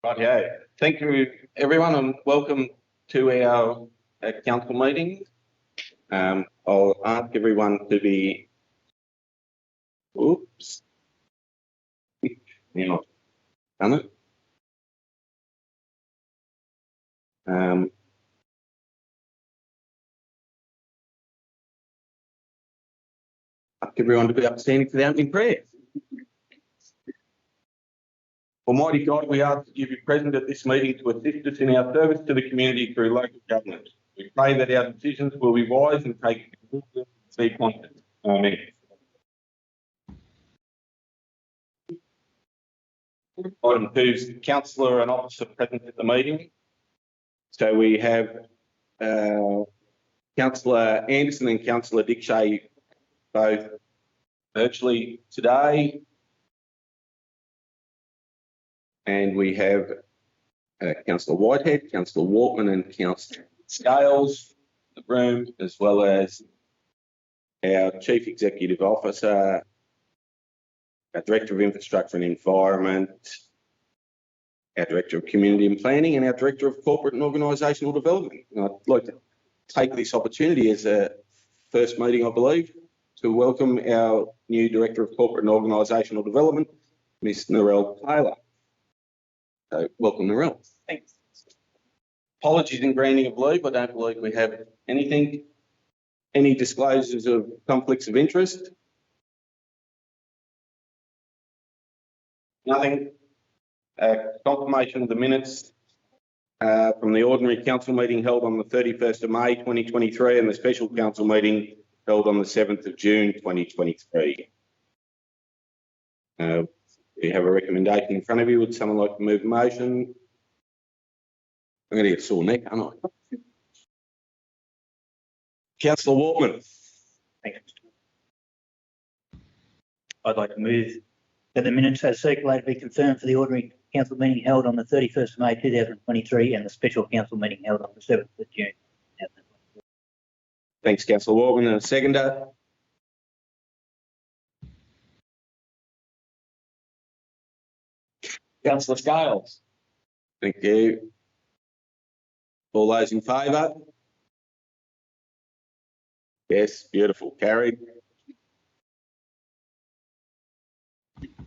Rightio. Thank you, everyone, and welcome to our council meeting. I'll ask everyone to be. Oops. Now, done it. Ask everyone to be upstanding for the opening prayer. Almighty God, we ask that you be present at this meeting to assist us in our service to the community through local government. We pray that our decisions will be wise and take be constant. Amen. Item 2 is councillor and officer present at the meeting. So we have Councillor Anderson and Councillor Dickshay both virtually today. And we have Councillor Whitehead, Councillor Walkman and Councillor Scales in the room, as well as our Chief Executive Officer, our Director of Infrastructure and Environment, our Director of Community and Planning and our Director of Corporate and Organisational Development. And I'd like to take this opportunity as a first meeting, I believe, to welcome our new Director of Corporate and Organisational Development, Ms Narelle Taylor. So welcome, Narelle. Thanks. Apologies in granting of leave. I don't believe we have anything. Any disclosures of conflicts of interest? Nothing. Confirmation of the minutes from the ordinary council meeting held on the 31st of May 2023 and the special council meeting held on the 7th of June 2023. We have a recommendation in front of you. Would someone like to move a motion? I'm going to get a sore neck, aren't I? Councillor Walkman. Thank you. I'd like to move that the minutes as circulated be confirmed for the ordinary council meeting held on the 31st of May 2023 and the special council meeting held on the 7th of June 2023. Thanks, Councillor Walkman. And a seconder. Councillor Scales. Thank you. All those in favour? Yes, beautiful. Carried.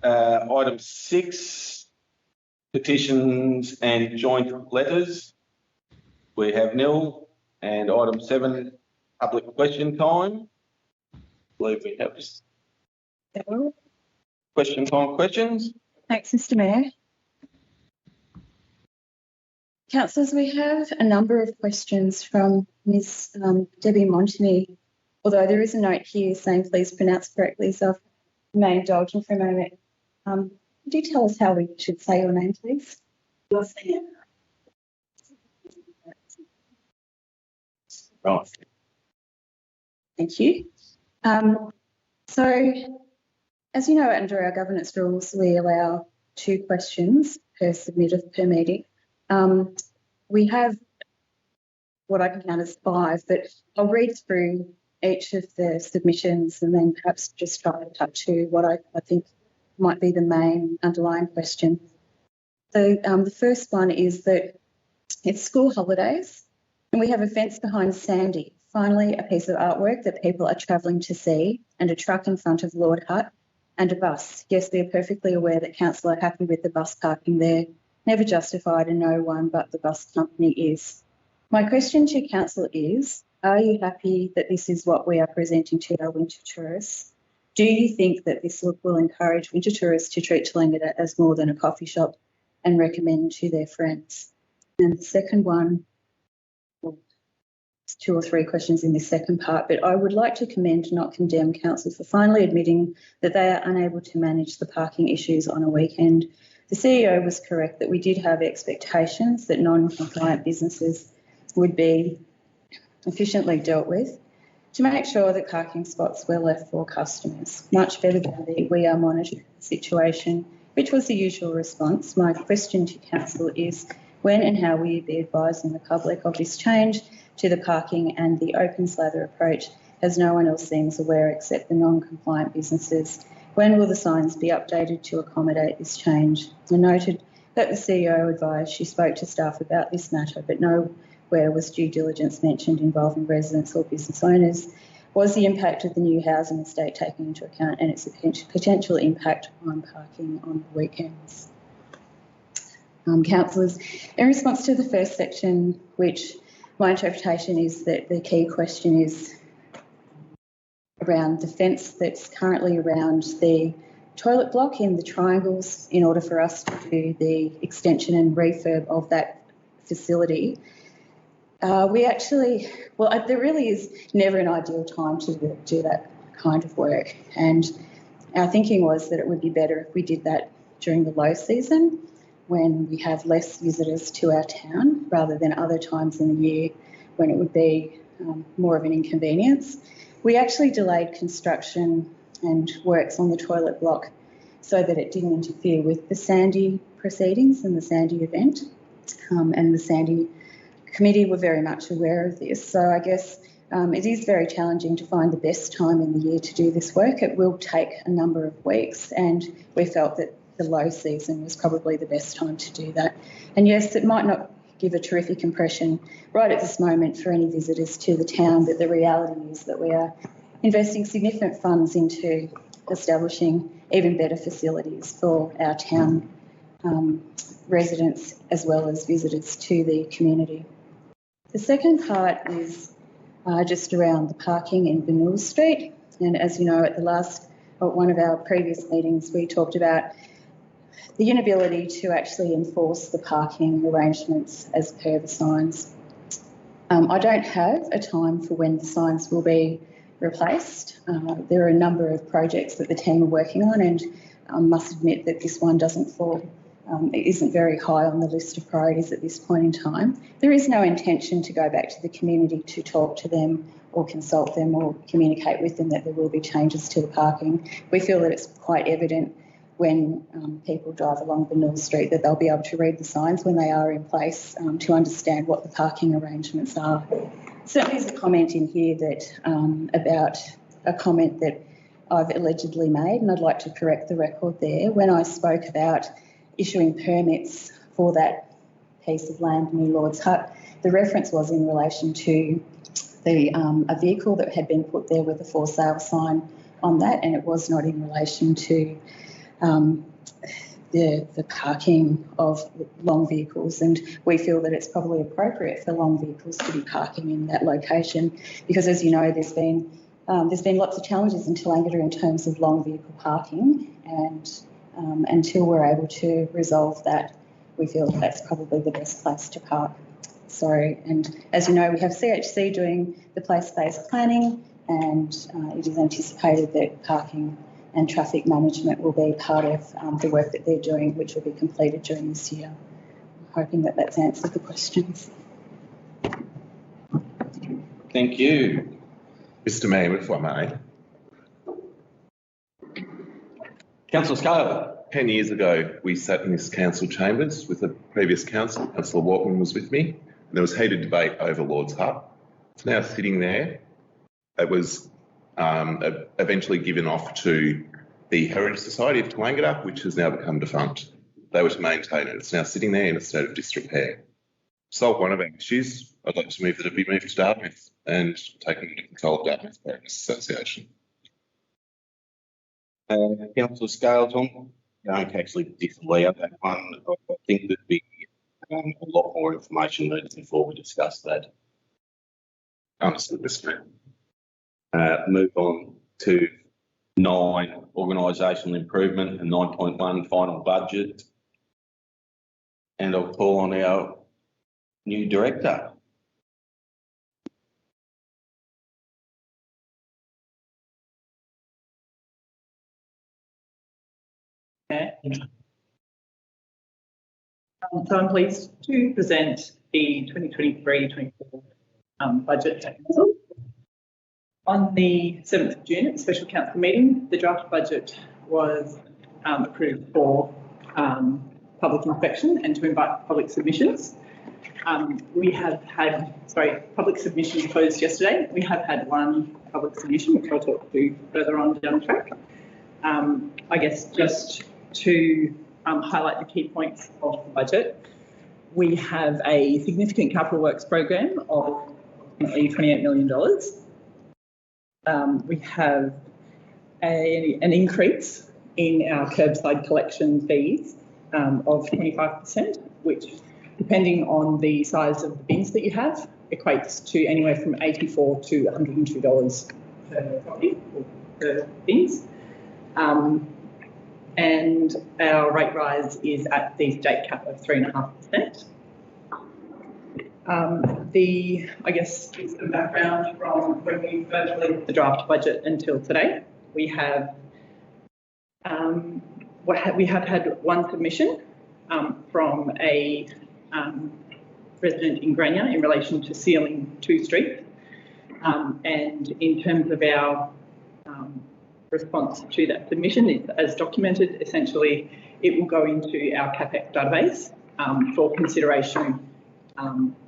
Item 6, petitions and joint letters. We have nil. And item 7, public question time. I believe we have question time questions. Thanks, Mr Mayor. Councillors, we have a number of questions from Ms Debbie Montigny, although there is a note here saying please pronounce correctly, so if you may indulge me for a moment. Could you tell us how we should say your name, please? Right. Thank you. So, as you know, under our governance rules, we allow 2 questions per submitter per meeting. We have what I can count as 5, but I'll read through each of the submissions and then perhaps just try to touch to what I think might be the main underlying question. So the first one is that it's school holidays and we have a fence behind Sandy, finally a piece of artwork that people are travelling to see, and a truck in front of Lord Hutt and a bus. Yes, they're perfectly aware that council are happy with the bus parking there, never justified, and no one but the bus company is. My question to council is, are you happy that this is what we are presenting to our winter tourists? Do you think that this will encourage winter tourists to treat Tallangatta as more than a coffee shop and recommend to their friends? And the second one, well, it's 2 or 3 questions in this second part, but I would like to commend, not condemn, council for finally admitting that they are unable to manage the parking issues on a weekend. The CEO was correct that we did have expectations that non-compliant businesses would be efficiently dealt with to make sure that parking spots were left for customers. Much better than the we are monitoring the situation, which was the usual response. My question to council is, when and how will you be advising the public of this change to the parking and the open slather approach, as no one else seems aware except the non-compliant businesses? When will the signs be updated to accommodate this change? I noted that the CEO advised she spoke to staff about this matter, but nowhere was due diligence mentioned involving residents or business owners. Was the impact of the new housing estate taken into account and its potential impact on parking on weekends? Councillors, in response to the first section, which my interpretation is that the key question is around the fence that's currently around the toilet block in the triangles in order for us to do the extension and refurb of that facility. We actually, well, there really is never an ideal time to do that kind of work. And our thinking was that it would be better if we did that during the low season when we have less visitors to our town rather than other times in the year when it would be more of an inconvenience. We actually delayed construction and works on the toilet block so that it didn't interfere with the Sandy proceedings and the Sandy event. And the Sandy committee were very much aware of this. So I guess it is very challenging to find the best time in the year to do this work. It will take a number of weeks, and we felt that the low season was probably the best time to do that. And yes, it might not give a terrific impression right at this moment for any visitors to the town, but the reality is that we are investing significant funds into establishing even better facilities for our town residents as well as visitors to the community. The second part is just around the parking in Vanille Street. And as you know, at one of our previous meetings, we talked about the inability to actually enforce the parking arrangements as per the signs. I don't have a time for when the signs will be replaced. There are a number of projects that the team are working on, and I must admit that this one it isn't very high on the list of priorities at this point in time. There is no intention to go back to the community to talk to them or consult them or communicate with them that there will be changes to the parking. We feel that it's quite evident when people drive along Vanille Street that they'll be able to read the signs when they are in place to understand what the parking arrangements are. Certainly there's a comment in here that about a comment that I've allegedly made, and I'd like to correct the record there. When I spoke about issuing permits for that piece of land near Lord's Hut, the reference was in relation to a vehicle that had been put there with a for sale sign on that, and it was not in relation to the parking of long vehicles. And we feel that it's probably appropriate for long vehicles to be parking in that location because, as you know, there's been lots of challenges in Tallangatta in terms of long vehicle parking, and until we're able to resolve that, we feel that that's probably the best place to park. And as you know, we have CHC doing the place-based planning, and it is anticipated that parking and traffic management will be part of the work that they're doing, which will be completed during this year. I'm hoping that that's answered the questions. Thank you. Mr Mayor, if I may. Councillor Scale. 10 years ago, we sat in this council chambers with the previous council. Councillor Waltman was with me, and there was heated debate over Lord's Hut. It's now sitting there. It was eventually given off to the Heritage Society of Tallangatta, which has now become defunct. They were to maintain it. It's now sitting there in a state of disrepair. Solve one of our issues. I'd like to move that it be moved to Dartmouth and taken into control of Dartmouth Business Association. Councillor Scales, I'm going to actually disagree on that one. I think there'd be a lot more information needed before we discuss that. Understood, Mr Mayor. Move on to 9, organisational improvement, and 9.1, final budget. And I'll call on our new director. So I'm pleased to present the 2023-24 budget to Council. On the 7th of June at the special council meeting, the draft budget was approved for public inspection and to invite public submissions. We have had, public submissions closed yesterday. We have had one public submission, which I'll talk to further on down the track. I guess just to highlight the key points of the budget. We have a significant capital works program of approximately $28 million. We have an increase in our curbside collection fees of 25%, which, depending on the size of the bins that you have, equates to anywhere from $84 to $102 per property or per bins. And our rate rise is at the state cap of 3.5%. I guess some background from when we first released the draft budget until today, we have had one submission from a resident in Grania in relation to sealing 2 streets. And in terms of our response to that submission, it's as documented. Essentially, it will go into our CapEx database for consideration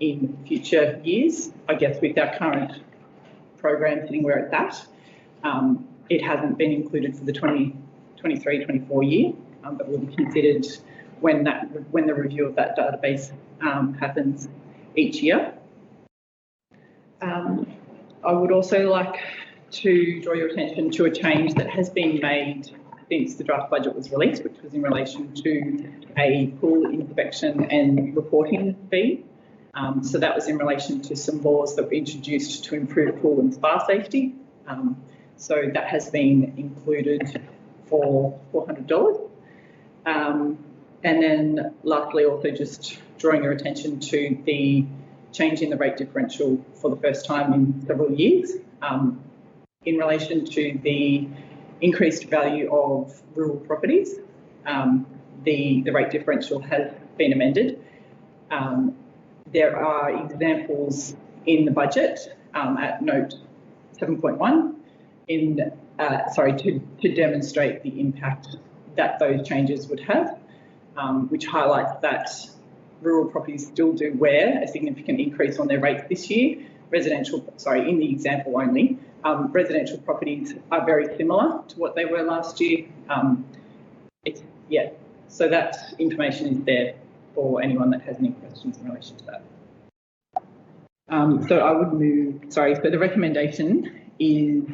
in future years. I guess with our current program sitting where it's at, it hasn't been included for the 2023-24 year, but will be considered when the review of that database happens each year. I would also like to draw your attention to a change that has been made since the draft budget was released, which was in relation to a pool inspection and reporting fee. So that was in relation to some laws that were introduced to improve pool and spa safety. So that has been included for $400. And then lastly, also just drawing your attention to the change in the rate differential for the first time in several years. In relation to the increased value of rural properties, the rate differential has been amended. There are examples in the budget at note 7.1 to demonstrate the impact that those changes would have, which highlights that rural properties still do wear a significant increase on their rates this year. In the example only, residential properties are very similar to what they were last year. So that information is there for anyone that has any questions in relation to that. So I would so the recommendation is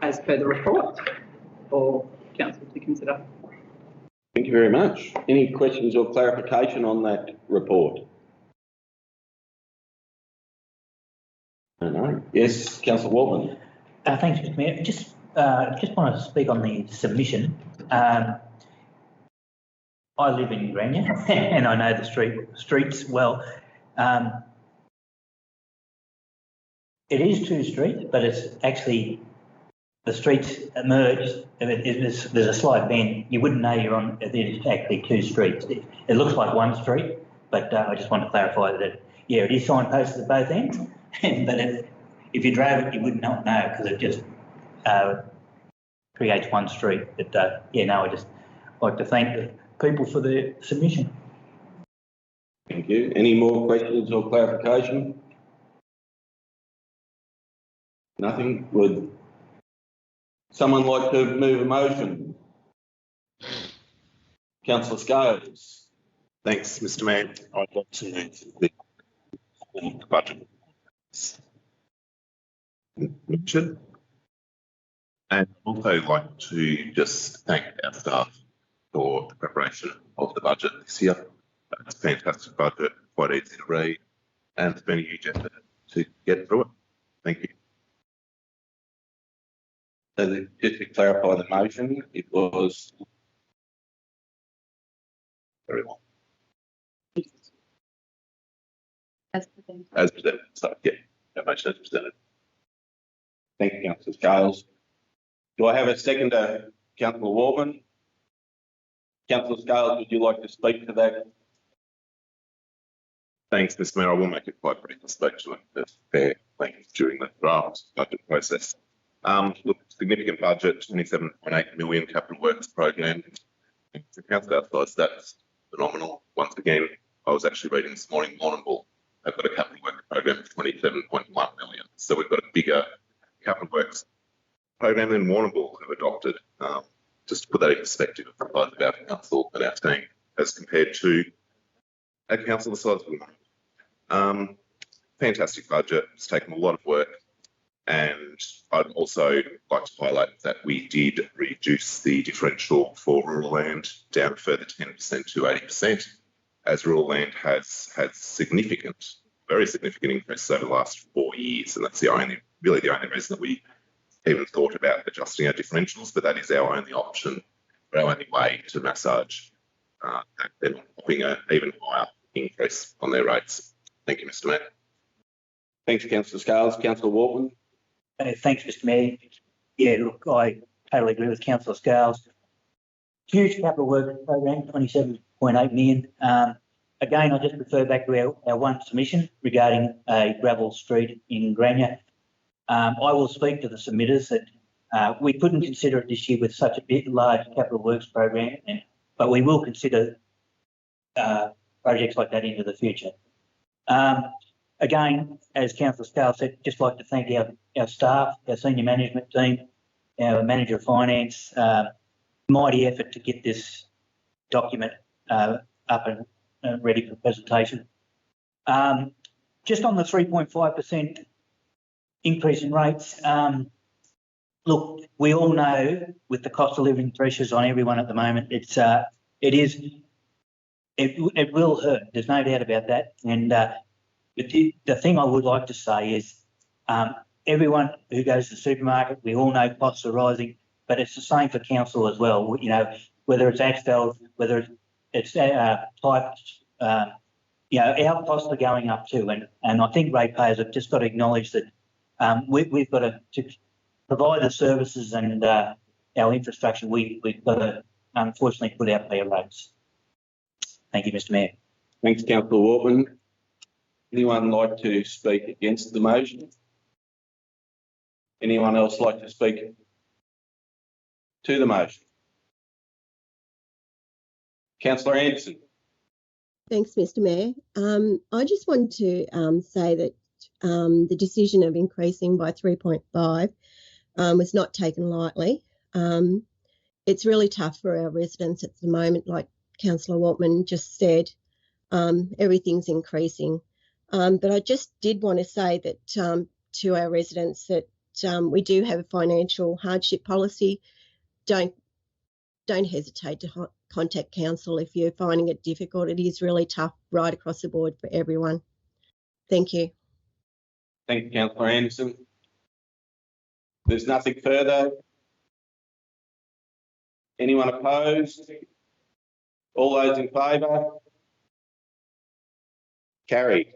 as per the report for council to consider. Thank you very much. Any questions or clarification on that report? No. Yes, Councillor Waltman. Thanks, Mr. Mayor. Just want to speak on the submission. I live in Grania and I know the streets well. It is 2 streets, but it's actually the streets merge. There's a slight bend. You wouldn't know you're on. There's actually 2 streets. It looks like 1 street, but I just want to clarify that it is signposted at both ends. But if you drove it, you would not know because it just creates 1 street. But I just like to thank the people for their submission. Thank you. Any more questions or clarification? Nothing. Would someone like to move a motion? Councillor Scales. Thanks, Mr. Mayor. I'd like to move the budget mention, and I'd also like to just thank our staff for the preparation of the budget this year. It's a fantastic budget, quite easy to read, and it's been a huge effort to get through it. Thank you. So just to clarify the motion, it was Very well. As presented. As presented. So, that motion as presented. Thank you, Councillor Scales. Do I have a seconder, Councillor Waltman? Councillor Scales, would you like to speak to that? Thanks, Mr. Mayor. I will make it quite brief. I spoke to the fair length during the draft budget process. Look, significant budget, 27.8 million capital works program. For council our size, that's phenomenal. Once again, I was actually reading this morning, Warrnambool have got a capital works program of 27.1 million. So we've got a bigger capital works program than Warrnambool have adopted. Just to put that in perspective of the size of our council and our team as compared to a council the size of mine. Fantastic budget. It's taken a lot of work. And I'd also like to highlight that we did reduce the differential for rural land down a further 10% to 80%, as rural land has had significant, very significant increases over the last 4 years. And that's really the only reason that we even thought about adjusting our differentials, but that is our only option, our only way to massage them popping an even higher increase on their rates. Thank you, Mr. Mayor. Thanks, Councillor Scales. Councillor Waltman. Thanks, Mr. Mayor. Yeah, look, I totally agree with Councillor Scales. Huge capital work program, 27.8 million. Again, I just refer back to our one submission regarding a gravel street in Grania. I will speak to the submitters that we couldn't consider it this year with such a large capital works program, but we will consider projects like that into the future. Again, as Councillor Scales said, just like to thank our staff, our senior management team, our manager of finance, mighty effort to get this document up and ready for presentation. Just on the 3.5% increase in rates, look, we all know with the cost of living pressures on everyone at the moment, it will hurt. There's no doubt about that. And the thing I would like to say is everyone who goes to the supermarket, we all know costs are rising, but it's the same for council as well. You know, whether it's asphalt, whether it's pipes, you know, our costs are going up too. And I think ratepayers have just got to acknowledge that we've got to provide the services and our infrastructure. We've got to unfortunately put out their rates. Thank you, Mr. Mayor. Thanks, Councillor Waltman. Anyone like to speak against the motion? Anyone else like to speak to the motion? Councillor Anderson. Thanks, Mr. Mayor. I just wanted to say that the decision of increasing by 3.5 was not taken lightly. It's really tough for our residents at the moment, like Councillor Waltman just said. Everything's increasing. But I just did want to say that to our residents that we do have a financial hardship policy. Don't hesitate to contact council if you're finding it difficult. It is really tough right across the board for everyone. Thank you. Thank you, Councillor Anderson. There's nothing further. Anyone opposed? All those in favour? Carried.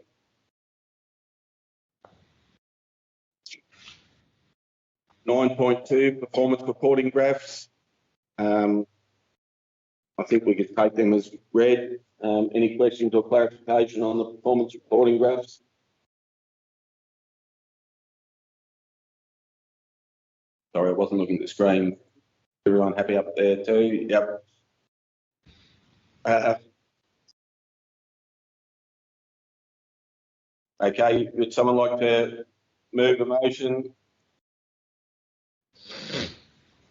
(9.2) performance reporting graphs. I think we could take them as read. Any questions or clarification on the performance reporting graphs? Sorry, I wasn't looking at the screen. Everyone happy up there too? Yep. Okay, would someone like to move a motion?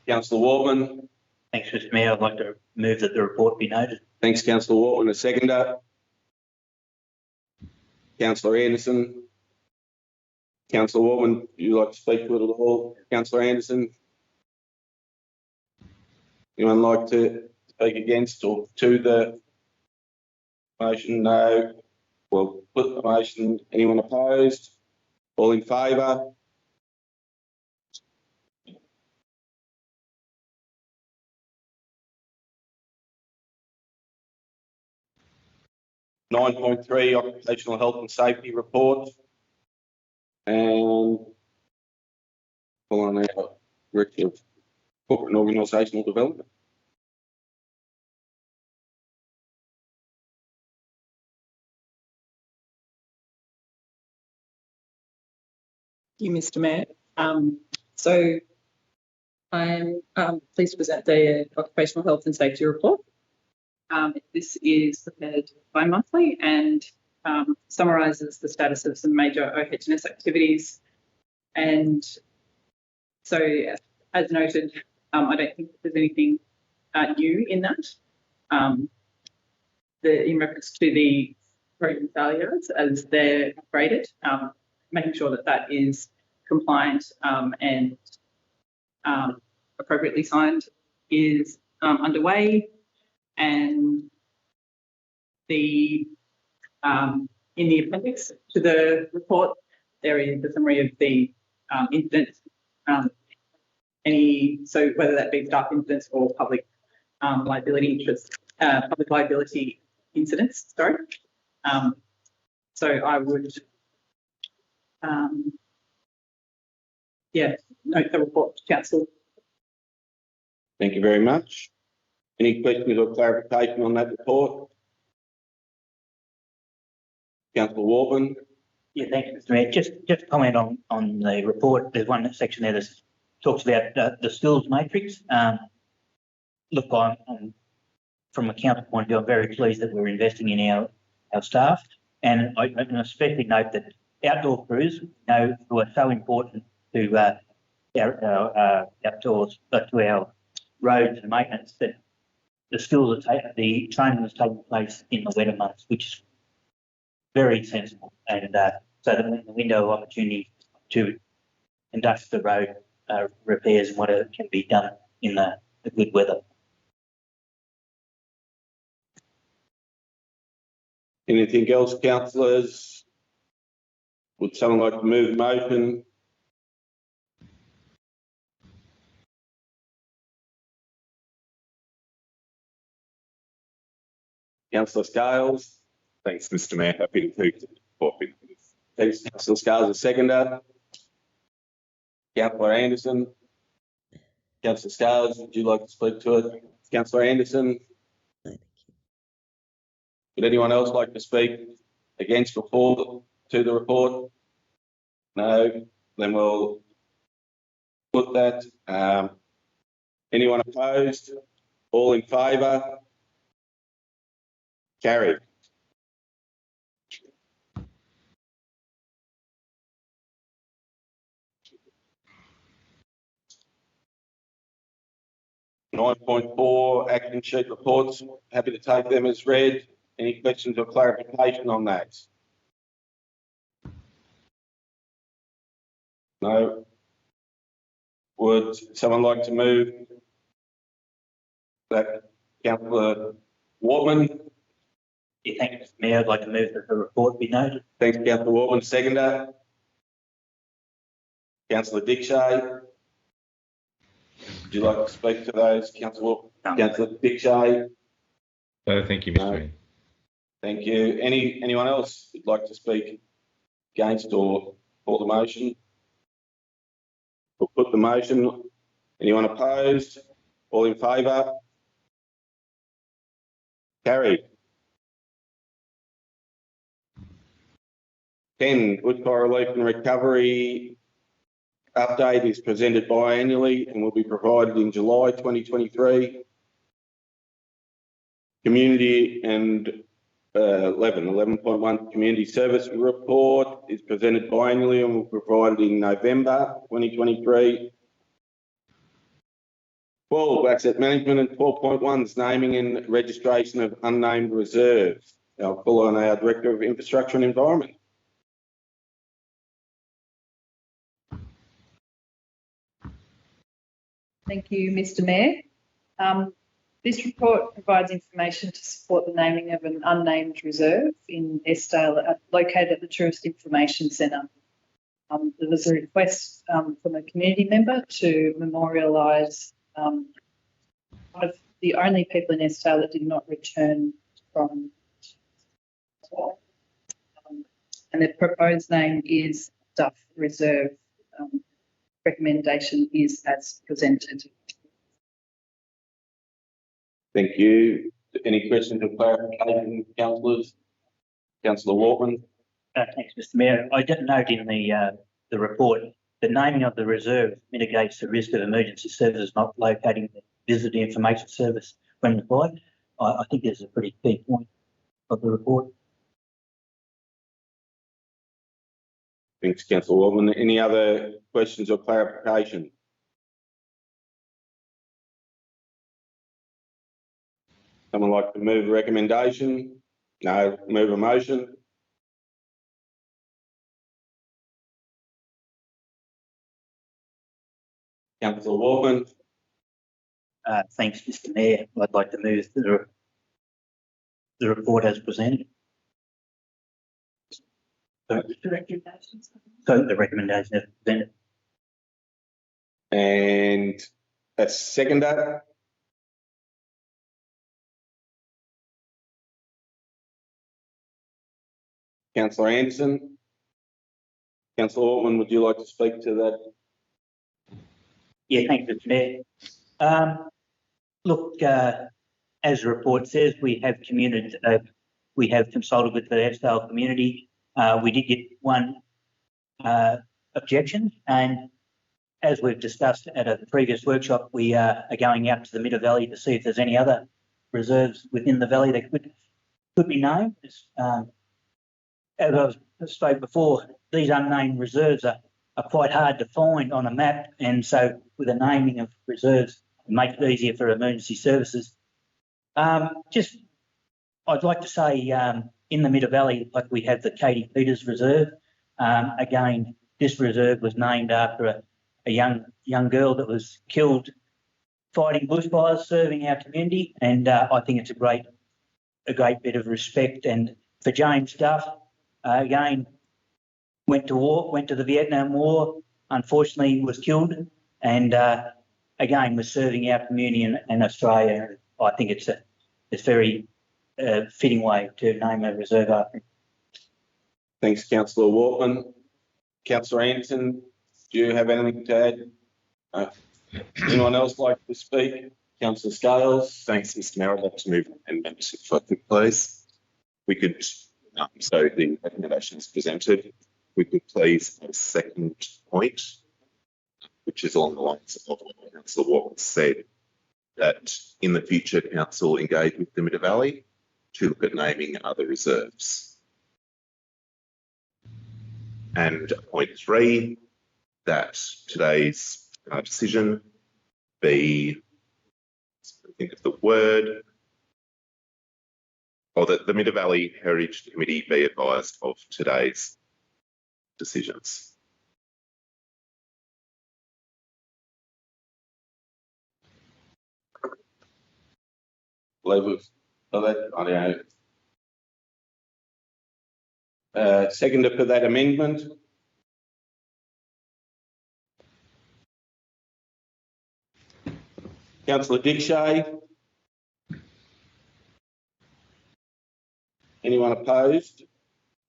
Councillor Waltman. Thanks, Mr. Mayor. I'd like to move that the report be noted. Thanks, Councillor Waltman. A seconder. Councillor Anderson. Councillor Waltman, would you like to speak to it at all? Councillor Anderson. Anyone like to speak against or to the motion? No. We'll put the motion. Anyone opposed? All in favour? (9.3) occupational health and safety report. And on our Director of Corporate and Organisational Development. Thank you, Mr. Mayor. So I'm pleased to present the Occupational Health and Safety Report. This is prepared bi-monthly and summarises the status of some major OH&S activities. And so, as noted, I don't think there's anything new in that. in reference to the program failures as they're graded, making sure that that is compliant and appropriately signed is underway, and the in the appendix to the report there is a summary of the incidents, so whether that be staff incidents or public liability interest, public liability incidents. Sorry. So I would, note the report to council. Thank you very much. Any questions or clarification on that report? Councillor Warburton. Yeah, thank you, Mr. Mayor. Just comment on the report. There's one section there that talks about the skills matrix. Look, I'm from a council point of view, I'm very pleased that we're investing in our staff, and I especially note that outdoor crews, who are so important to our outdoors, to our roads and maintenance, that the training is taking place in the wetter months, which is very sensible, and so that the window of opportunity to conduct the road repairs and whatever can be done in the good weather. Anything else, councillors? Would someone like to move the motion? Councillor Scales. Thanks, Mr. Mayor. Happy to take the report. Thanks, Councillor Scales, a seconder. Councillor Anderson. Councillor Scales, would you like to speak to it? Councillor Anderson. Would anyone else like to speak against report to the report? No, then we'll put that. Anyone opposed? All in favour? Carried. (9.4) action sheet reports. Happy to take them as read. Any questions or clarification on that? No. Would someone like to move that? Councillor Wartman. Yeah, thank you, Mr. Mayor. I'd like to move that the report be noted. Thanks, Councillor Wartman. Seconder. Councillor Dickshay. Would you like to speak to those, Councillor Wartman? No. Councillor Dickshay. No, thank you, Mr. No. Mayor. Thank you. Anyone else who'd like to speak against or for the motion? We'll put the motion. Anyone opposed? All in favour? Carried. 10, bushfire relief and recovery update is presented biannually and will be provided in July 2023. Community and 11.1 community service report is presented biannually and will be provided in November 2023. 12, asset management, and 12.1 is naming and registration of unnamed reserves. I'll call on our Director of Infrastructure and Environment. Thank you, Mr. Mayor. This report provides information to support the naming of an unnamed reserve in Estale, located at the Tourist Information Centre. There was a request from a community member to memorialise one of the only people in Estale that did not return from and the proposed name is Duff Reserve. Recommendation is as presented. Thank you. Any questions or clarification, councillors? Councillor Waltman. Thanks, Mr. Mayor. I did note in the report the naming of the reserve mitigates the risk of emergency services not locating the visitor information service when required. I think this is a pretty key point of the report. Thanks, Councillor Waltman. Any other questions or clarification? Someone like to move a recommendation? No, move a motion? Councillor Walkman, Thanks, Mr Mayor. I'd like to move the report as presented. So the recommendation as presented. and a seconder? Councillor Anderson? Councillor Walkman, would you like to speak to that? Yeah, thank you, Mr Mayor. Look, as the report says, we have consulted with the Esdale community. We did get one objection, and as we've discussed at a previous workshop, we are going out to the Middle Valley to see if there's any other reserves within the valley that could be known. As I've spoke before, these unnamed reserves are quite hard to find on a map, and so with a naming of reserves, it makes it easier for emergency services. I'd like to say in the Middle Valley, like we have the Katie Peters Reserve. Again, this reserve was named after a young girl that was killed fighting bushfires, serving our community, and I think it's a great bit of respect. And for James Duff, again, went to the Vietnam War, unfortunately was killed, and again was serving our community in Australia. I think it's a very fitting way to name a reserve after him. Thanks, Councillor Walkman. Councillor Anderson, do you have anything to add? Anyone else like to speak? Councillor Scales. Thanks, Mr Mayor. I'd like to move amendment if I could, please. We could, so the recommendation is presented. We could please have a second point, which is along the lines of what Councillor Walkman said, that in the future, Council engage with the Middle Valley to look at naming other reserves. And point 3, that today's decision be, think of the word, or that the Middle Valley Heritage Committee be advised of today's decisions. Seconder for that amendment. Councillor Dickshay. Anyone opposed?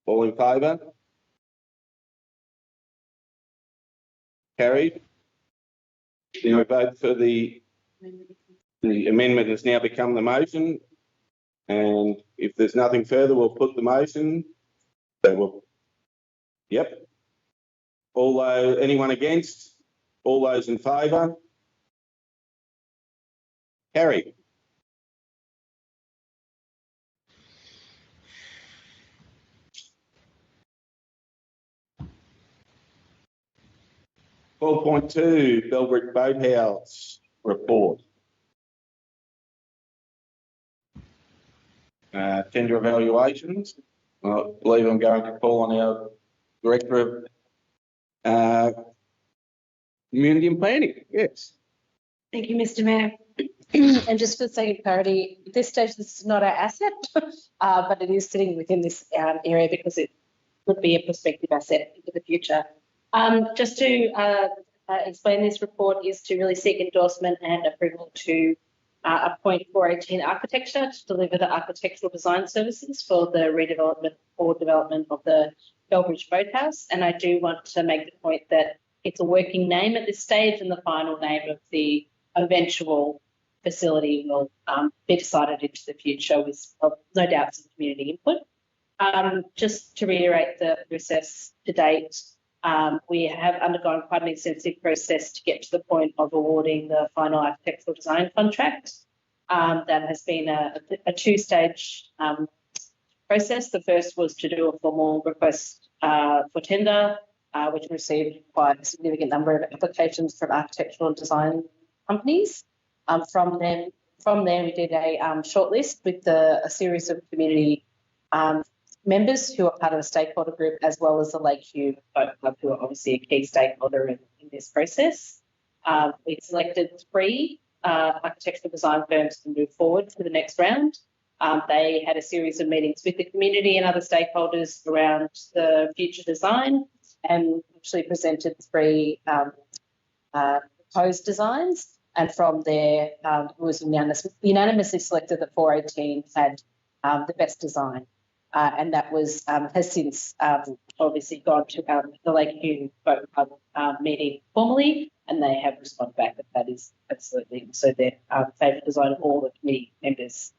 All in favour? Carried. Then we vote for the amendment has now become the motion, and if there's nothing further, we'll put the motion. Yep. Anyone against? All those in favour? Carried. .2 Belbridge Boathouse report. Tender evaluations. I believe I'm going to call on our Director of Community and Planning. Yes. Thank you, Mr Mayor. And just for the sake of clarity, at this stage, this is not our asset, but it is sitting within this area because it would be a prospective asset into the future. Just to explain, this report is to really seek endorsement and approval to appoint 418 Architecture to deliver the architectural design services for the redevelopment or development of the Belbridge Boathouse. And I do want to make the point that it's a working name at this stage, and the final name of the eventual facility will be decided into the future with no doubt some community input. Just to reiterate the process to date, we have undergone quite an extensive process to get to the point of awarding the final architectural design contract. That has been a two-stage process. The first was to do a formal request for tender, which received quite a significant number of applications from architectural and design companies. From them, from there, we did a shortlist with a series of community members who are part of the stakeholder group, as well as the Lakeview Boat Club, who are obviously a key stakeholder in this process. We selected 3 architectural design firms to move forward to the next round. They had a series of meetings with the community and other stakeholders around the future design, and actually presented 3 proposed designs. And from there, it was unanimously selected that 418 had the best design. And that was has since obviously gone to the Lakeview Boat Club meeting formally, and they have responded back that that is absolutely also their favourite design of all the committee members.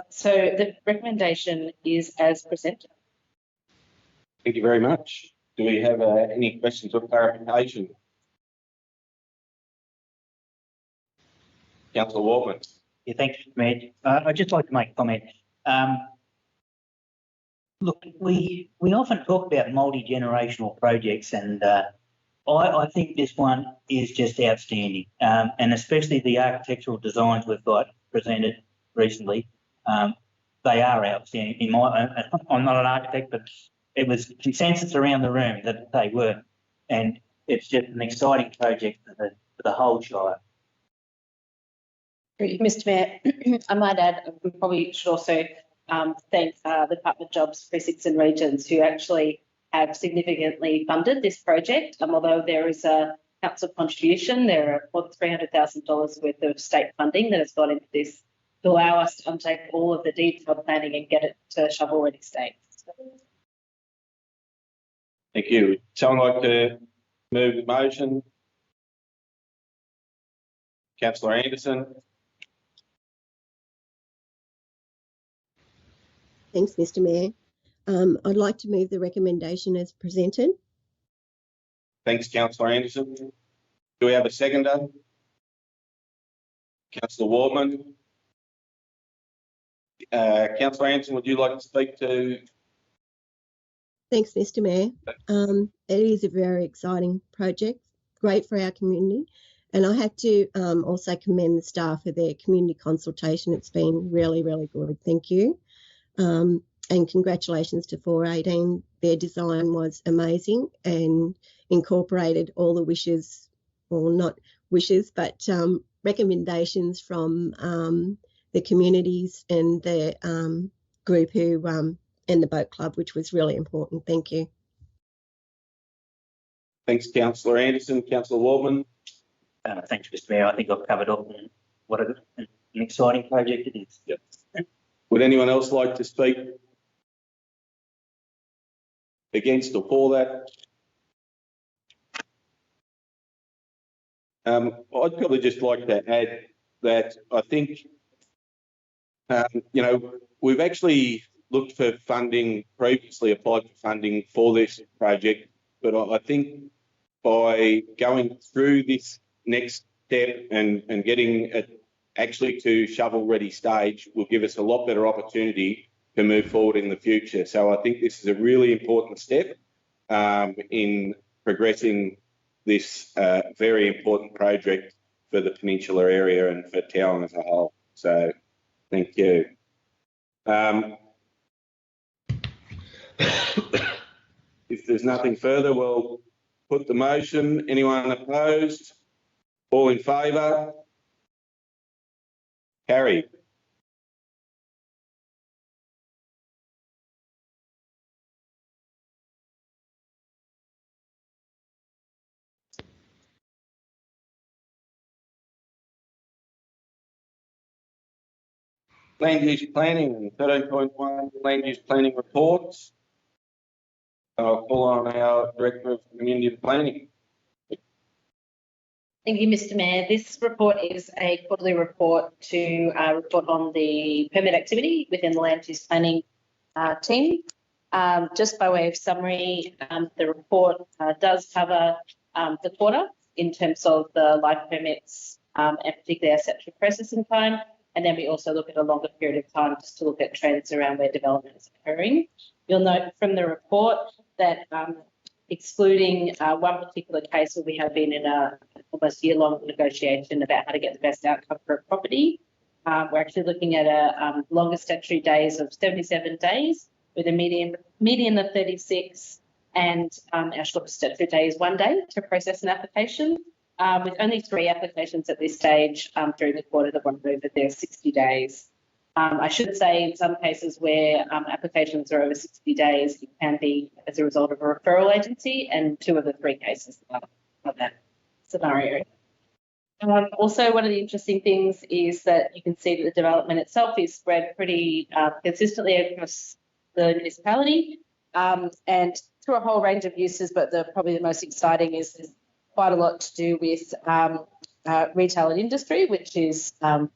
So the recommendation is as presented. Thank you very much. Do we have any questions or clarification? Councillor Waltman. Yeah, thanks, Mr. Mayor. I'd just like to make a comment. Look, we often talk about multi-generational projects, and I think this one is just outstanding, and especially the architectural designs we've got presented recently. They are outstanding. I'm not an architect, but it was consensus around the room that they were, and it's just an exciting project for the whole Shire. Mr. Mayor, I might add, we probably should also thank the Department of Jobs, Precincts and Regions, who actually have significantly funded this project. Although there is a council contribution, there are more than $300,000 worth of state funding that has gone into this to allow us to undertake all of the detailed planning and get it to shovel-ready state. Thank you. Would someone like to move the motion? Councillor Anderson. Thanks, Mr. Mayor. I'd like to move the recommendation as presented. Thanks, Councillor Anderson. Do we have a seconder? Councillor Waltman. Councillor Anderson, would you like to speak to? Thanks, Mr. Mayor. It is a very exciting project, great for our community. And I have to also commend the staff for their community consultation. It's been really, really good. Thank you. And congratulations to 418. Their design was amazing and incorporated all the wishes, well, not wishes, but recommendations from the communities and the group who and the boat club, which was really important. Thank you. Thanks, Councillor Anderson. Councillor Waltman. Thanks, Mr. Mayor. I think I've covered off what an exciting project it is. Yep. Would anyone else like to speak against or for that? I'd probably just like to add that I think, we've actually looked for funding, previously applied for funding for this project, but I think by going through this next step and getting it actually to shovel-ready stage will give us a lot better opportunity to move forward in the future. So I think this is a really important step in progressing this very important project for the Peninsula area and for town as a whole. So thank you. If there's nothing further, we'll put the motion. Anyone opposed? All in favour? Carried. Land use planning, 13.1 land use planning reports. I'll call on our Director of Community Planning. Thank you, Mr. Mayor. This report is a quarterly report to report on the permit activity within the land use planning team. Just by way of summary, the report does cover the quarter in terms of the life permits and particularly our central processing time. And then we also look at a longer period of time just to look at trends around where development is occurring. You'll note from the report that excluding one particular case where we have been in a almost year-long negotiation about how to get the best outcome for a property, we're actually looking at a longer statutory days of 77 days with a median of 36, and our shortest statutory day is 1 day to process an application, with only 3 applications at this stage during the quarter that went over their 60 days. I should say in some cases where applications are over 60 days, it can be as a result of a referral agency, and 2 of the 3 cases are that scenario. Also, one of the interesting things is that you can see that the development itself is spread pretty consistently across the municipality, and through a whole range of uses, but probably the most exciting is there's quite a lot to do with retail and industry, which is a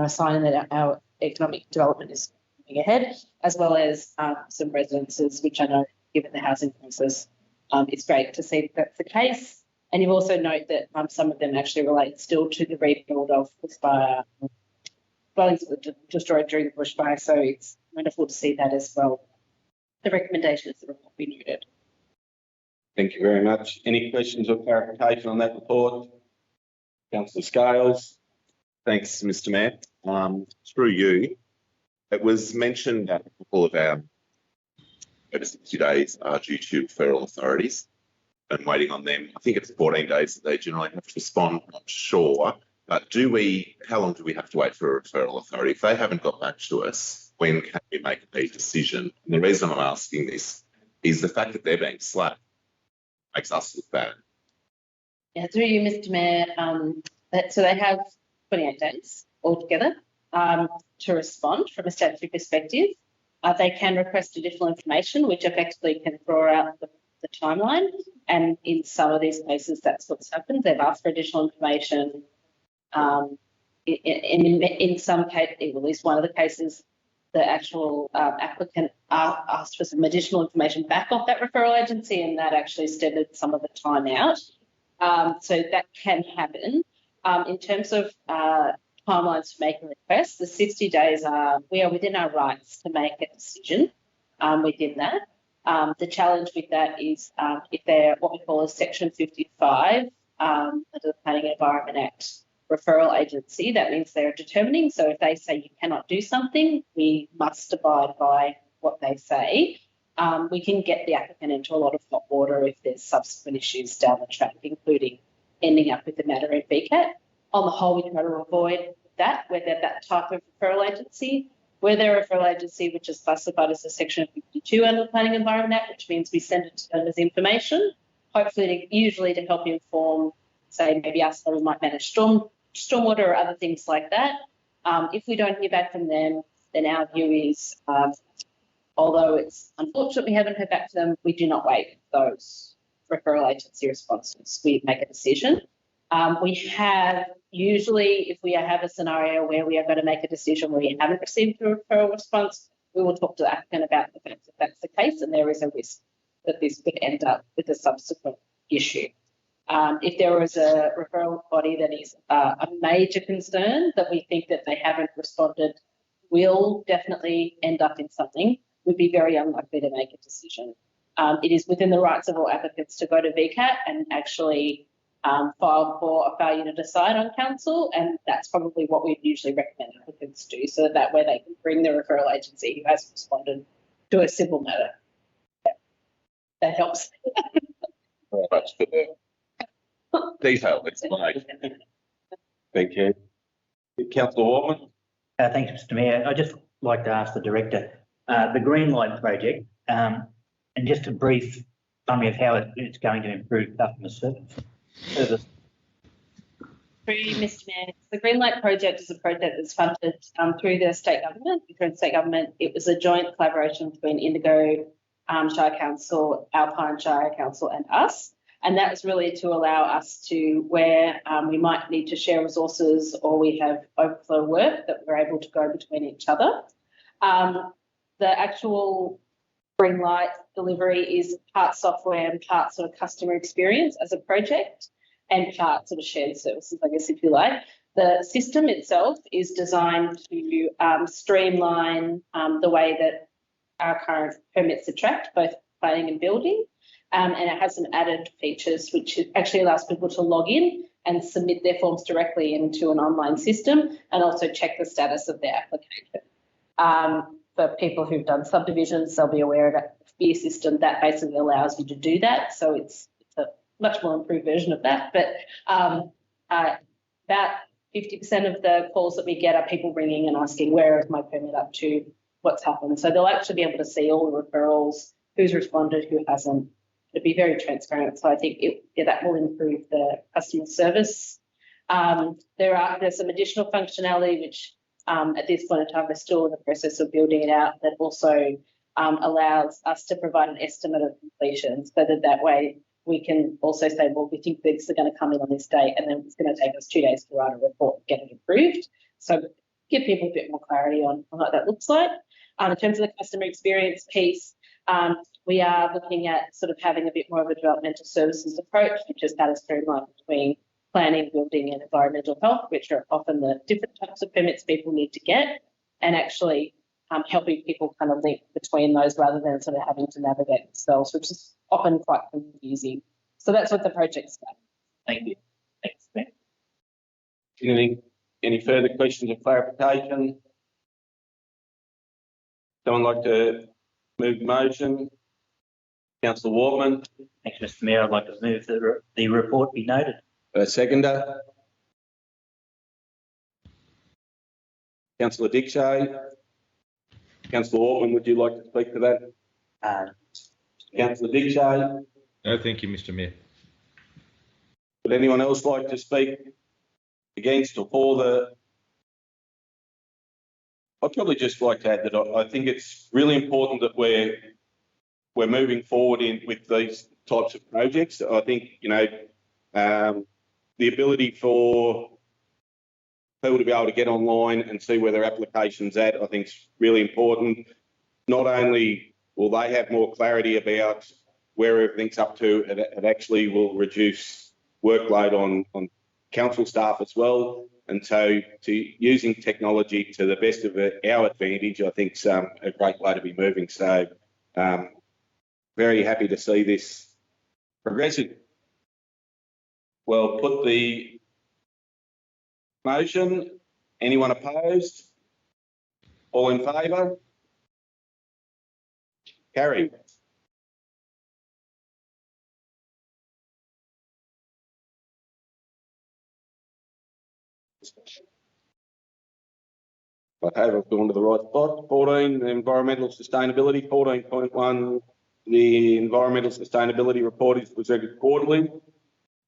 sign that our economic development is moving ahead, as well as some residences, which I know, given the housing crisis, it's great to see that's the case. And you also note that some of them actually relate still to the rebuild of bushfire dwellings that were destroyed during the bushfire, so it's wonderful to see that as well. The recommendation is the report be noted. Thank you very much. Any questions or clarification on that report? Councillor Scales. Thanks, Mr. Mayor. Through you, it was mentioned that all of our over 60 days are due to referral authorities and waiting on them. I think it's 14 days that they generally have to respond. I'm not sure, but how long do we have to wait for a referral authority? If they haven't got back to us, when can we make a decision? And the reason I'm asking this is the fact that they're being slack makes us look bad. Yeah, through you, Mr. Mayor. So they have 28 days altogether to respond from a statutory perspective. They can request additional information, which effectively can draw out the timeline. And in some of these cases, that's what's happened. They've asked for additional information. In some cases, at least one of the cases, the actual applicant asked for some additional information back off that referral agency, and that actually extended some of the time out. So that can happen. In terms of timelines for making requests, the 60 days we are within our rights to make a decision within that. The challenge with that is if they're what we call a Section 55 under the Planning and Environment Act referral agency, that means they're determining. So if they say you cannot do something, we must abide by what they say. We can get the applicant into a lot of hot water if there's subsequent issues down the track, including ending up with the matter in VCAT. On the whole, we try to avoid that, where they're that type of referral agency. Where they're a referral agency which is classified as a Section 52 under the Planning and Environment Act, which means we send it to them as information, hopefully usually to help inform, say, maybe us that we might manage stormwater or other things like that. If we don't hear back from them, then our view is, although it's unfortunate we haven't heard back from them, we do not wait for those referral agency responses. We make a decision. We have usually, if we have a scenario where we are going to make a decision where we haven't received a referral response, we will talk to the applicant about the fact that that's the case and there is a risk that this could end up with a subsequent issue. If there was a referral body that is a major concern that we think that they haven't responded will definitely end up in something, we'd be very unlikely to make a decision. It is within the rights of all applicants to go to VCAT and actually file for a failure to decide on council, and that's probably what we'd usually recommend applicants do, so that way they can bring the referral agency who has responded to a civil matter. Yeah. That helps. Very much for the detail explanation. Thank you. Councillor Wortman. Thanks, Mr. Mayor. I'd just like to ask the Director, the Green Light project, and just a brief summary of how it's going to improve customer service. Through you, Mr. Mayor. The Green Light project is a project that's funded through the state government. Because state government, it was a joint collaboration between Indigo Shire Council, Alpine Shire Council, and us. And that was really to allow us to, where we might need to share resources or we have overflow work, that we're able to go between each other. The actual Green Light delivery is part software and part sort of customer experience as a project, and part sort of shared services, I guess, if you like. The system itself is designed to streamline the way that our current permits are tracked, both planning and building, and it has some added features which actually allows people to log in and submit their forms directly into an online system, and also check the status of their application. For people who've done subdivisions, they'll be aware of that FBIR system that basically allows you to do that. So it's a much more improved version of that. But about 50% of the calls that we get are people ringing and asking, where is my permit up to, what's happened? So they'll actually be able to see all the referrals, who's responded, who hasn't. It'll be very transparent. So I think that will improve the customer service. There's some additional functionality which at this point in time we're still in the process of building it out, that also allows us to provide an estimate of completion, so that way we can also say, well, we think these are going to come in on this date, and then it's going to take us 2 days to write a report and get it approved. So give people a bit more clarity on what that looks like. In terms of the customer experience piece, we are looking at sort of having a bit more of a developmental services approach, which is how to streamline between planning, building and environmental health, which are often the different types of permits people need to get, and actually helping people kind of link between those rather than sort of having to navigate themselves, which is often quite confusing. So that's what the project's about. Thank you. Thanks, Ben. Any further questions or clarification? Someone like to move the motion? Councillor Wortman. Thanks, Mr. Mayor. I'd like to move that the report be noted. Seconder. Councillor Dickshay. Councillor Wortman, would you like to speak to that? Councillor Dickshay. No, thank you, Mr. Mayor. Would anyone else like to speak against or for the? I'd probably just like to add that I think it's really important that we're moving forward with these types of projects. I think, you know, the ability for people to be able to get online and see where their application's at, I think is really important. Not only will they have more clarity about where everything's up to, it actually will reduce workload on council staff as well. And so using technology to the best of our advantage, I think is a great way to be moving. So very happy to see this progressing. Well, put the motion. Anyone opposed? All in favour? Carried. Okay, I've gone to the right spot. 14, the environmental sustainability. 14.1, the environmental sustainability report is presented quarterly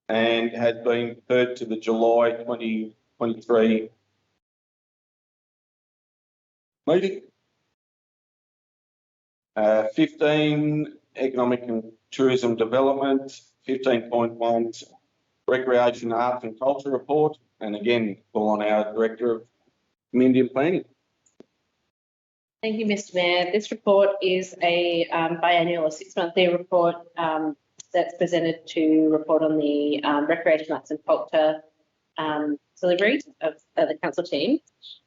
and has been referred to the July 2023 meeting. 15, economic and tourism development. 15.1, recreation, arts and culture report. And again, call on our Director of Community and Planning. Thank you, Mr. Mayor. This report is a biannual or 6-monthly report that's presented to report on the recreation, arts and culture delivery of the council team.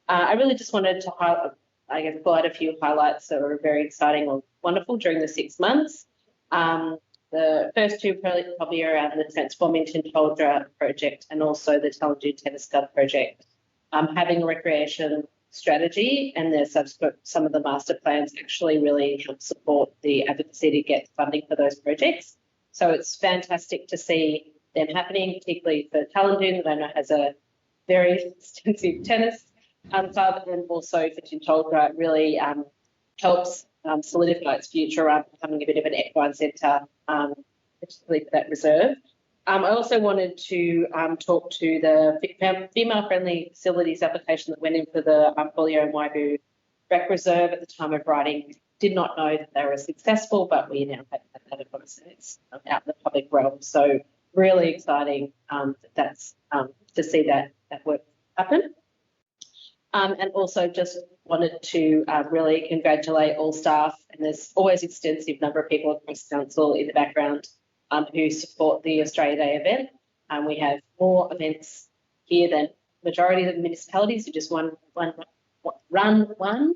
I really just wanted to highlight, I guess, pull out a few highlights that were very exciting or wonderful during the 6 months. The first two probably around the Transforming Tintaldra project and also the Talendu Tennis Club project. Having a recreation strategy and the subsequent, some of the master plans actually really help support the advocacy to get funding for those projects. So it's fantastic to see them happening, particularly for Talendu, that I know has a very extensive tennis club, and also for Tintaldra, it really helps solidify its future around becoming a bit of an equine centre, particularly for that reserve. I also wanted to talk to the female-friendly facilities application that went in for the Polio and Waibu Rec Reserve at the time of writing. Did not know that they were successful, but we now have that it's out in the public realm. So really exciting that's to see that work happen. And also just wanted to really congratulate all staff, and there's always extensive number of people across council in the background who support the Australia Day event. We have more events here than majority of the municipalities who just run one.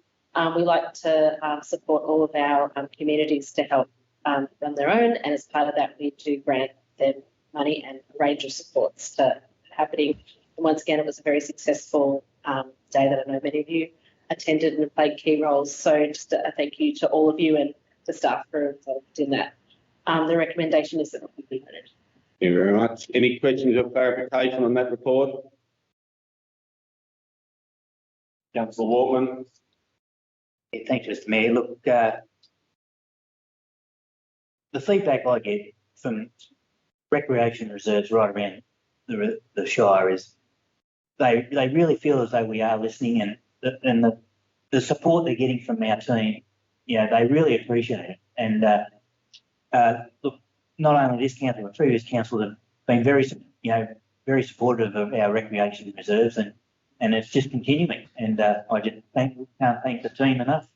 We like to support all of our communities to help run their own, and as part of that we do grant them money and a range of supports to happening. And once again, it was a very successful day that I know many of you attended and played key roles. So just a thank you to all of you and the staff who are involved in that. The recommendation is that it will be noted. Thank you very much. Any questions or clarification on that report? Councillor Walkman. Yeah, thanks, Mr Mayor. Look, the feedback I get from recreation reserves right around the Shire is they really feel as though we are listening, and the support they're getting from our team, you know, they really appreciate it. And look, not only this council, but previous councils have been very supportive of our recreation reserves, and it's just continuing. And I just can't thank the team enough.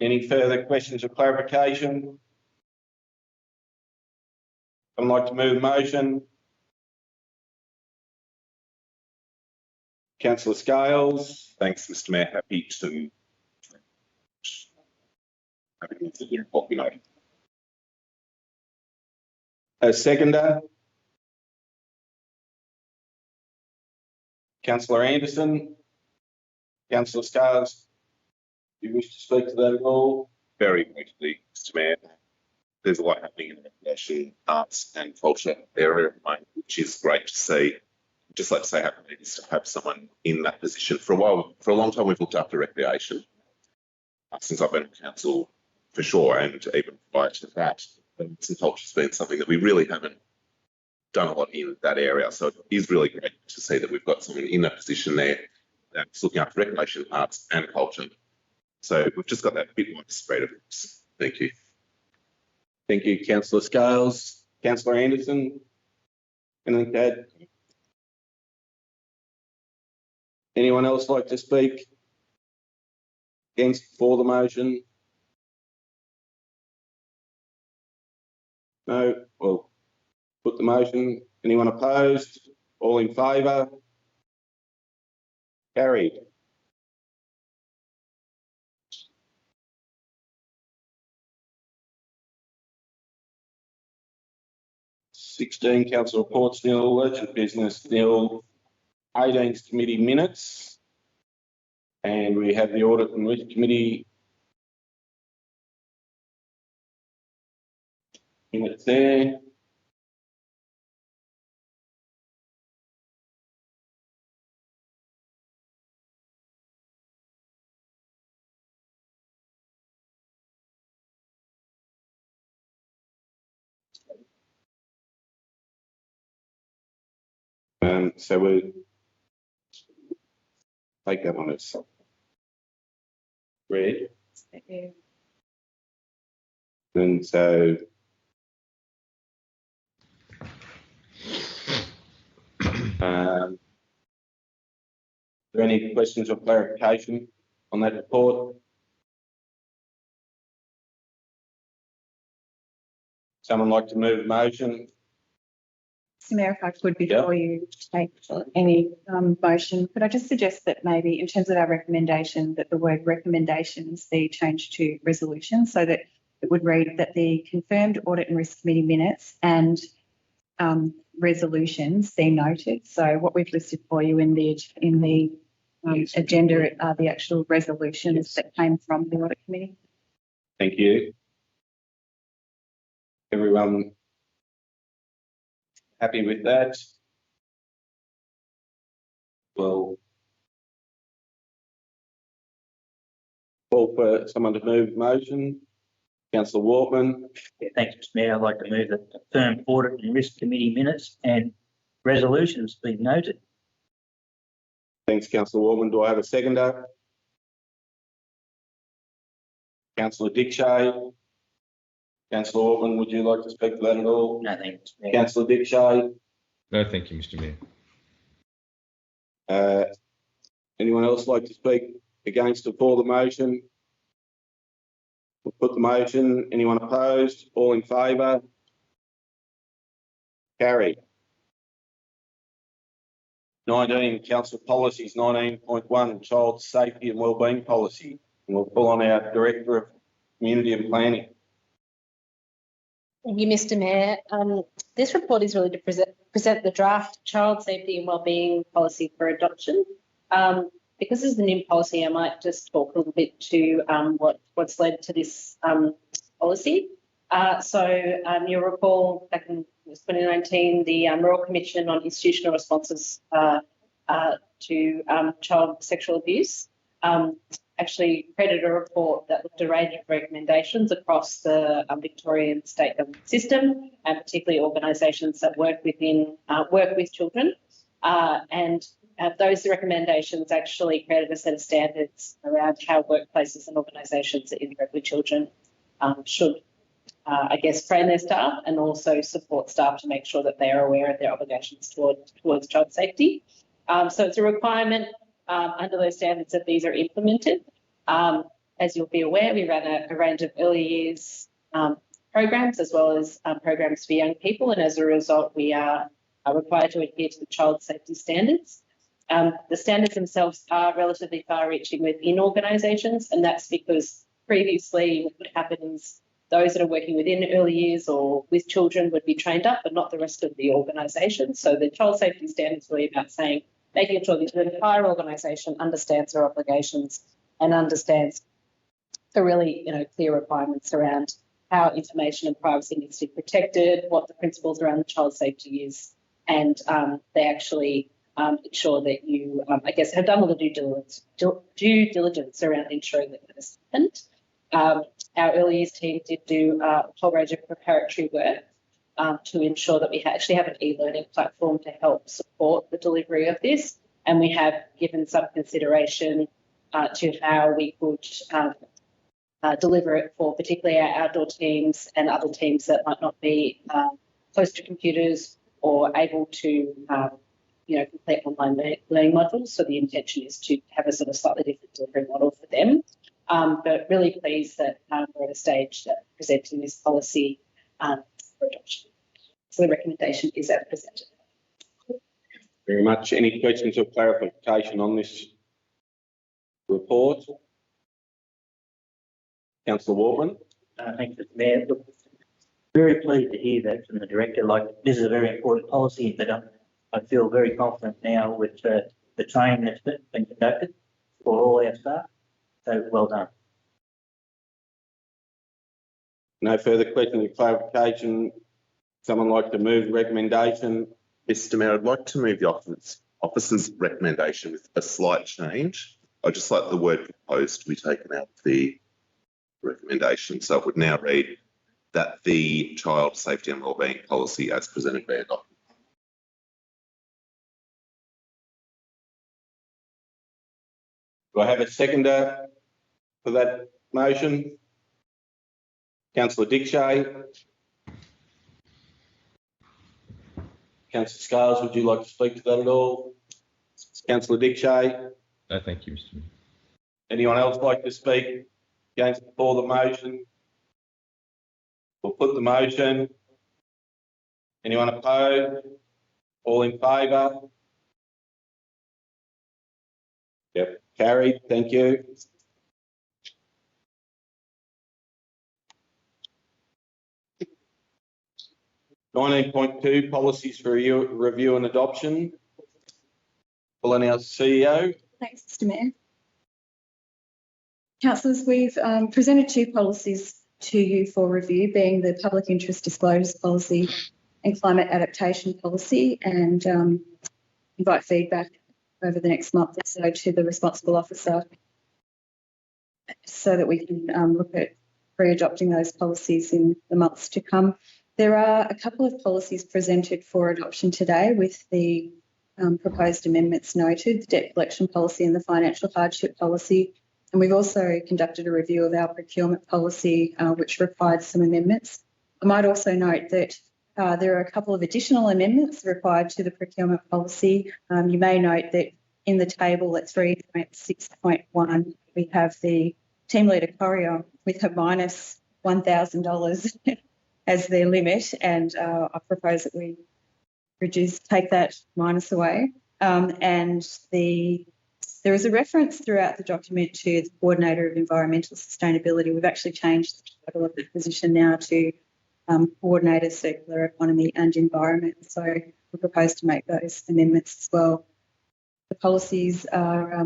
Any further questions or clarification? I'd like to move a motion. Councillor Scales. Thanks, Mr Mayor. Happy to consider the report be noted. A seconder. Councillor Anderson. Councillor Scales, do you wish to speak to that at all? Very briefly, Mr Mayor. There's a lot happening in the recreation, arts and culture area at the moment, which is great to see. Just like to say how great it is to have someone in that position. For a long time, we've looked after recreation. Since I've been on council, for sure, and even prior to that, arts and culture has been something that we really haven't done a lot in that area. So it is really great to see that we've got someone in that position there that's looking after recreation, arts and culture. So we've just got that bit more spread of it. Thank you. Thank you, Councillor Scales. Councillor Anderson. Anything to add? Anyone else like to speak against, for the motion? No? Well, put the motion. Anyone opposed? All in favour? Carried. (16) Council reports nil, urgent business nil, 18 committee minutes, and we have the audit and risk committee minutes there. So we'll take that one as read. And so are there any questions or clarification on that report? Someone like to move a motion? Mr Mayor, if I could, before you take any motion, could I just suggest that maybe in terms of our recommendation, that the word recommendations be changed to resolution, so that it would read that the confirmed audit and risk committee minutes and resolutions be noted. So what we've listed for you in the agenda are the actual resolutions that came from the audit committee. Thank you. Everyone happy with that? Well, call for someone to move the motion. Councillor Walkman. Yeah, thanks, Mr Mayor. I'd like to move that the confirmed audit and risk committee minutes and resolutions be noted. Thanks, Councillor Walkman. Do I have a seconder? Councillor Dickshay. Councillor Walkman, would you like to speak to that at all? No, thanks, Mr Mayor. Councillor Dickshay. No, thank you, Mr Mayor. Anyone else like to speak against or for the motion? We'll put the motion. Anyone opposed? All in favour? Carried. 19, Council Policies 19.1, Child Safety and Wellbeing Policy. And we'll pull on our Director of Community and Planning. Thank you, Mr. Mayor. This report is really to present the draft child safety and wellbeing policy for adoption. Because this is a new policy, I might just talk a little bit to what's led to this policy. You'll recall back in 2019, the Royal Commission on Institutional Responses to Child Sexual Abuse actually created a report that looked at a range of recommendations across the Victorian state government system, and particularly organisations that work with children. Those recommendations actually created a set of standards around how workplaces and organisations that interact with children should, train their staff and also support staff to make sure that they are aware of their obligations towards child safety. So it's a requirement under those standards that these are implemented. As you'll be aware, we run a range of early years programs as well as programs for young people, and as a result, we are required to adhere to the child safety standards. The standards themselves are relatively far-reaching within organisations, and that's because previously what would happen is those that are working within early years or with children would be trained up, but not the rest of the organisation. So the child safety standards are really about making sure that the entire organisation understands their obligations and understands the really clear requirements around how information and privacy needs to be protected, what the principles around the child safety is, and they actually ensure that you, have done all the due diligence around ensuring that that has happened. Our early years team did do a whole range of preparatory work to ensure that we actually have an e-learning platform to help support the delivery of this, and we have given some consideration to how we could deliver it for particularly our outdoor teams and other teams that might not be close to computers or able to complete online learning modules. So the intention is to have a sort of slightly different delivery model for them. But really pleased that we're at a stage that presenting this policy for adoption. So the recommendation is as presented. Very much. Any questions or clarification on this report? Councillor Warburton. Thanks, Mr. Mayor. Look, very pleased to hear that from the director. This is a very important policy, but I feel very confident now with the training that's been conducted for all our staff. So well done. No further questions or clarification. Someone like to move the recommendation? Mr. Mayor, I'd like to move the officer's recommendation with a slight change. I'd just like the word proposed to be taken out of the recommendation. So it would now read that the child safety and wellbeing policy as presented be adopted. Do I have a seconder for that motion? Councillor Dickshay. Councillor Scales, would you like to speak to that at all? Councillor Dickshay. No, thank you, Mr. Mayor. Anyone else like to speak against for the motion? We'll put the motion. Anyone opposed? All in favour? Yep, carried. Thank you. (19.2) Policies for review and adoption. Pauline, our CEO. Thanks, Mr. Mayor. Councillors, we've presented two policies to you for review, being the Public Interest Disclosures Policy and Climate Adaptation Policy, and invite feedback over the next month or so to the responsible officer so that we can look at re-adopting those policies in the months to come. There are a couple of policies presented for adoption today with the proposed amendments noted, the debt collection policy and the financial hardship policy. And we've also conducted a review of our procurement policy, which required some amendments. I might also note that there are a couple of additional amendments required to the procurement policy. You may note that in the table at 3.6.1, we have the team leader choreo with a minus $1,000 as their limit, and I propose that we take that minus away. There is a reference throughout the document to the Coordinator of Environmental Sustainability. We've actually changed the title of the position now to coordinated circular economy and environment. So we propose to make those amendments as well. The policies are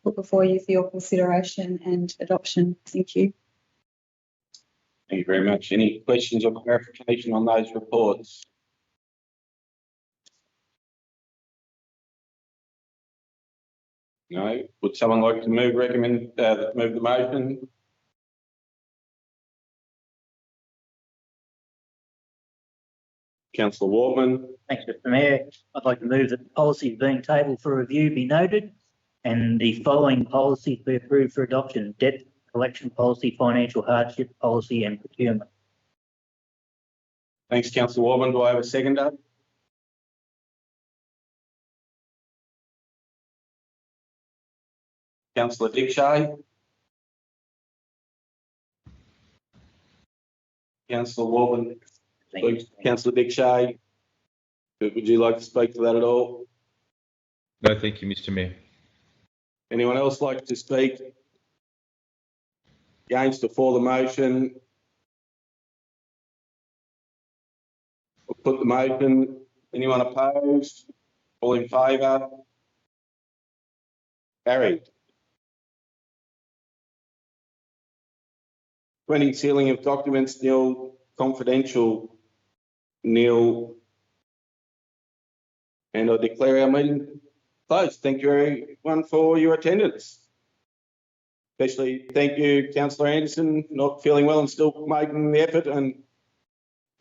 put before you for your consideration and adoption. Thank you. Thank you very much. Any questions or clarification on those reports? No. Would someone like to move the motion? Councillor Waltman. Thanks, Mr Mayor. I'd like to move that the policies being tabled for review be noted and the following policies be approved for adoption: debt collection policy, financial hardship policy and procurement. Thanks, Councillor Waltman. Do I have a seconder? Councillor Dickshay. Councillor Waltman. Councillor Dickshay, would you like to speak to that at all? No, thank you, Mr Mayor. Anyone else like to speak against or for the motion? Or put the motion. Anyone opposed? All in favour? Carried. 20, sealing of documents, nil. Confidential, nil. And I declare our meeting closed. Thank you everyone for your attendance. Especially thank you, Councillor Anderson, not feeling well and still making the effort, and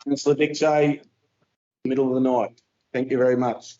Councillor Dickshay, middle of the night. Thank you very much.